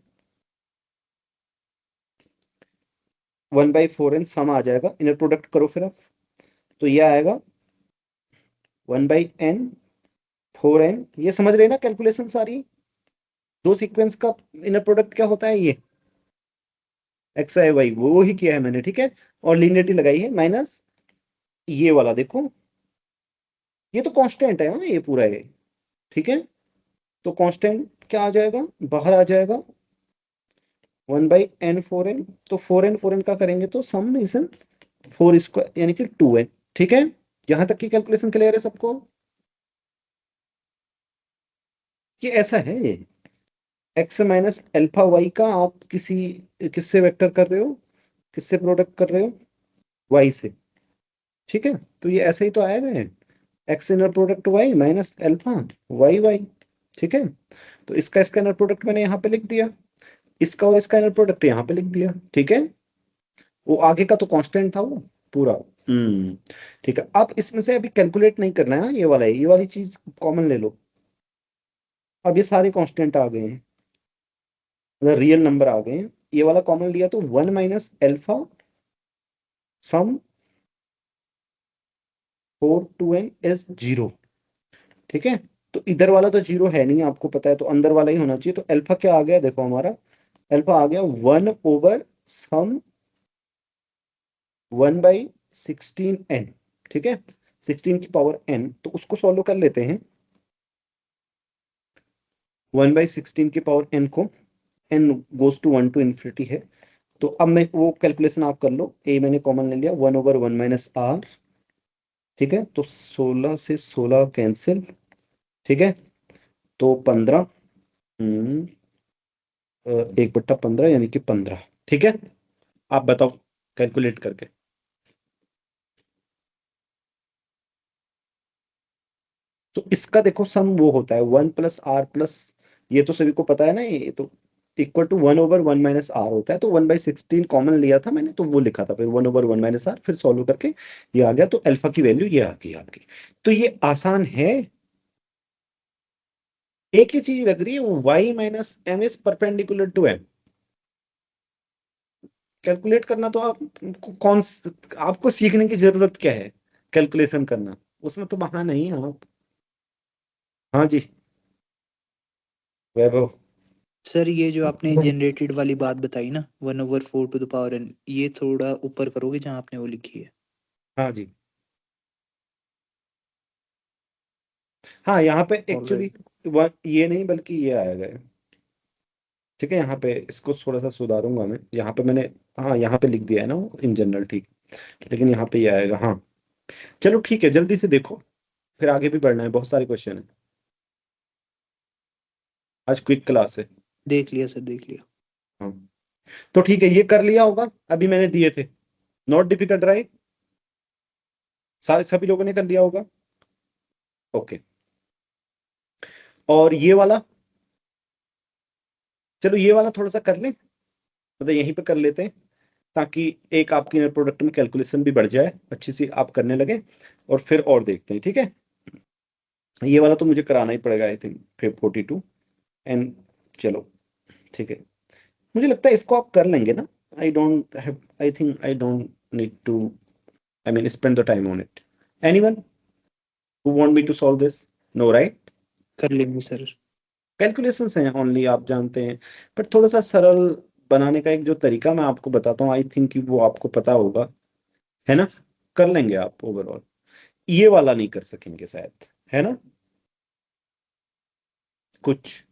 1/4n सम आ जाएगा, इनर प्रोडक्ट करो फिर आप, तो ये आएगा 1/n 4n, ये समझ रहे हैं ना कैलकुलेशन सारी, दो सीक्वेंस का इनर प्रोडक्ट क्या होता है, ये एक्स आई वाई, वो ही किया है मैंने, ठीक है, और लीनियरिटी लगाई है, माइनस ये वाला देखो, ये तो कांस्टेंट है, हाँ ये पूरा है, ठीक है, तो कांस्टेंट क्या आ जाएगा, बाहर आ जाएगा 1/n 4n, तो 4n का करेंगे तो सम इज 4 स्क्वायर यानी कि 2n, ठीक है, यहां तक की कैलकुलेशन क्लियर है सबको, ये ऐसा है, ये एक्स माइनस अल्फा वाई का आप किसी किससे वेक्टर कर रहे हो, किससे प्रोडक्ट कर रहे हो, वाई से, ठीक है, तो ये ऐसे ही तो आएगा, X inner product Y minus alpha Y Y, ठीक है, तो इसका इसका इनर प्रोडक्ट मैंने यहाँ पे लिख दिया, इसका और इसका इनर प्रोडक्ट यहाँ पे लिख दिया, ठीक है, वो आगे का तो कांस्टेंट था वो पूरा। ठीक है, अब इसमें से अभी कैलकुलेट नहीं करना है, ये वाला है, ये वाली चीज कॉमन ले लो। अब ये सारे कांस्टेंट आ गए हैं, मतलब रियल नंबर आ गए हैं, ये वाला कॉमन लिया तो 1 minus alpha sum 4 to n is 0। ठीक है, तो इधर वाला तो 0 है नहीं, आपको पता है, तो अंदर वाला ही होना चाहिए। तो अल्फा क्या आ गया, देखो हमारा अल्फा आ गया 1/सम 1/16n। ठीक है, 16 की पावर n, तो उसको सॉल्व कर लेते हैं। 1/16 की पावर n को, n goes to 1 to infinity है। तो अब मैं वो कैलकुलेशन आप कर लो, a मैंने कॉमन ले लिया 1/1 माइनस r। ठीक है, तो 16 से 16 कैंसिल। ठीक है, तो 15, 1/15 यानी कि 15। ठीक है, आप बताओ कैलकुलेट करके। तो इसका देखो सम वो होता है 1 + r+, ये तो सभी को पता है ना, ये तो इक्वल टू 1/1 माइनस आर होता है। तो 1/16 कॉमन लिया था मैंने, तो वो लिखा था, फिर 1/1 माइनस आर, फिर सॉल्व करके ये आ गया। तो अल्फा की वैल्यू ये आ गई आपकी। तो ये आसान है, एक ही चीज लग रही है, y minus M is perpendicular to M. Calculate करना तो आप कौन, आपको सीखने की जरूरत क्या है, कैलकुलेशन करना, उसमें तो बहाना नहीं है आप। हाँ जी वैभव। सर ये जो आपने जनरेटेड वाली बात बताई ना, 1/4 to the power n, ये थोड़ा ऊपर करोगे जहाँ आपने वो लिखी है। हाँ जी, हाँ यहाँ पे एक्चुअली ऑलराइट। ये नहीं बल्कि ये आएगा। ठीक है, यहाँ पे इसको थोड़ा सा सुधारूंगा मैं, यहाँ पे मैंने, हाँ यहाँ पे लिख दिया है ना इन जनरल, ठीक, लेकिन यहाँ पे ये आएगा। हाँ चलो ठीक है, जल्दी से देखो, फिर आगे भी बढ़ना है, बहुत सारे क्वेश्चन है, आज क्विक क्लास है। देख लिया सर, देख लिया। हाँ तो ठीक है, ये कर लिया होगा, अभी मैंने दिए थे, नॉट डिफिकल्ट राइट, सारे सभी लोगों ने कर लिया होगा। ओके, और ये वाला, चलो ये वाला थोड़ा सा कर लें, मतलब यहीं पे कर लेते हैं, ताकि एक आपकी नेट प्रोडक्ट में कैलकुलेशन भी बढ़ जाए, अच्छी सी आप करने लगे, और फिर और देखते हैं। ठीक है, ये वाला तो मुझे कराना ही पड़ेगा आई थिंक, फिर 42 एंड, चलो ठीक है, मुझे लगता है इसको आप कर लेंगे ना। I don't have, I think I don't need to, I mean spend the time on it. Anyone who want me to solve this? No right, कर लेंगे सर। कैलकुलेशंस हैं ओनली, आप जानते हैं, पर थोड़ा सा सरल बनाने का एक जो तरीका मैं आपको बताता हूँ, आई थिंक कि वो आपको पता होगा, है ना, कर लेंगे आप ओवरऑल। ये वाला नहीं कर सकेंगे शायद, है ना कुछ।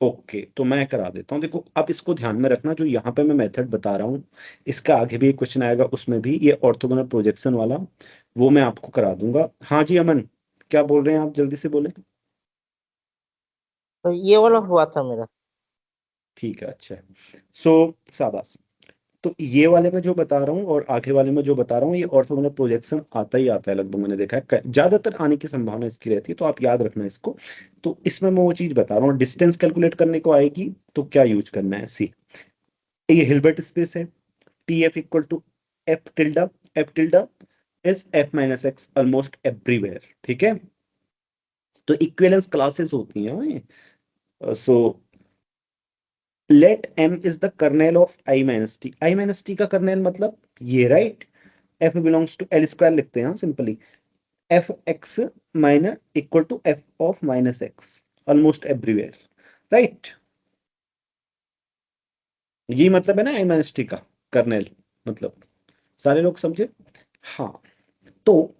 ओके, तो मैं करा देता हूँ, देखो अब इसको ध्यान में रखना, जो यहाँ पे मैं मेथड बता रहा हूँ, इसका आगे भी एक क्वेश्चन आएगा, उसमें भी ये ऑर्थोगोनल प्रोजेक्शन वाला, वो मैं आपको करा दूंगा। हाँ जी अमन, क्या बोल रहे हैं आप, जल्दी से बोले। तो ये वाला हुआ था मेरा। ठीक है, अच्छा है, सो शाबाश। तो ये वाले में जो बता रहा हूँ और आगे वाले में जो बता रहा हूँ, ये ऑर्थोगोनल प्रोजेक्शन आता ही आता है लगभग, मैंने देखा है ज्यादातर आने की संभावना इसकी रहती है, तो आप याद रखना इसको। तो इसमें मैं वो चीज बता रहा हूँ, डिस्टेंस कैलकुलेट करने को आएगी तो क्या यूज करना है, सी, ये हिल्बर्ट स्पेस है, T F equal to F tilde, F tilde is F minus X almost everywhere. ठीक है, तो इक्विवेलेंस क्लासेस होती हैं, so let M is the kernel of I minus T, I minus T का kernel मतलब ये right, F belongs to L square लिखते हैं simply, F X minus equal to F of minus X almost everywhere, right, यही मतलब है ना आई minus T का कर्नेल, मतलब सारे लोग समझे। हाँ, तो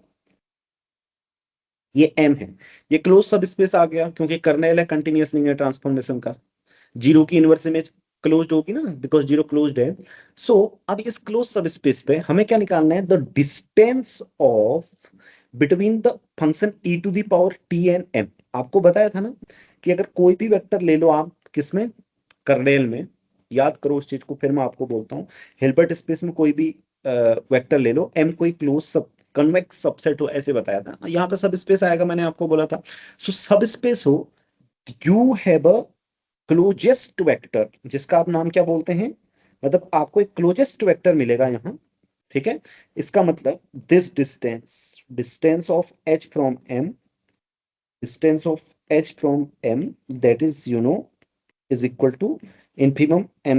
ये एम है, ये क्लोज सब स्पेस आ गया, क्योंकि कर्नेल है, कंटिन्यूअस नहीं है ट्रांसफॉर्मेशन का, जीरो की इनवर्स इमेज क्लोज्ड होगी ना, बिकॉज जीरो क्लोज्ड है। सो अब इस क्लोज सब स्पेस पे हमें क्या निकालना है, the distance of between the function E to the power T and M. आपको बताया था ना कि अगर कोई भी वेक्टर ले लो आप, किसमें, कर्नेल में, याद करो उस चीज को, फिर मैं आपको बोलता हूँ, हिल्बर्ट स्पेस में कोई भी वेक्टर ले लो, एम कोई क्लोज सब कन्वेक्स सबसेट हो, ऐसे बताया था, यहाँ पे सब स्पेस आएगा, मैंने आपको बोला था। सो सब स्पेस हो, you have a closest vector, जिसका आप नाम क्या बोलते हैं, मतलब आपको एक क्लोजेस्ट वेक्टर मिलेगा यहाँ, ठीक है। इसका मतलब this distance of h from m, distance of h from m, that is, you know, is equal to infimum m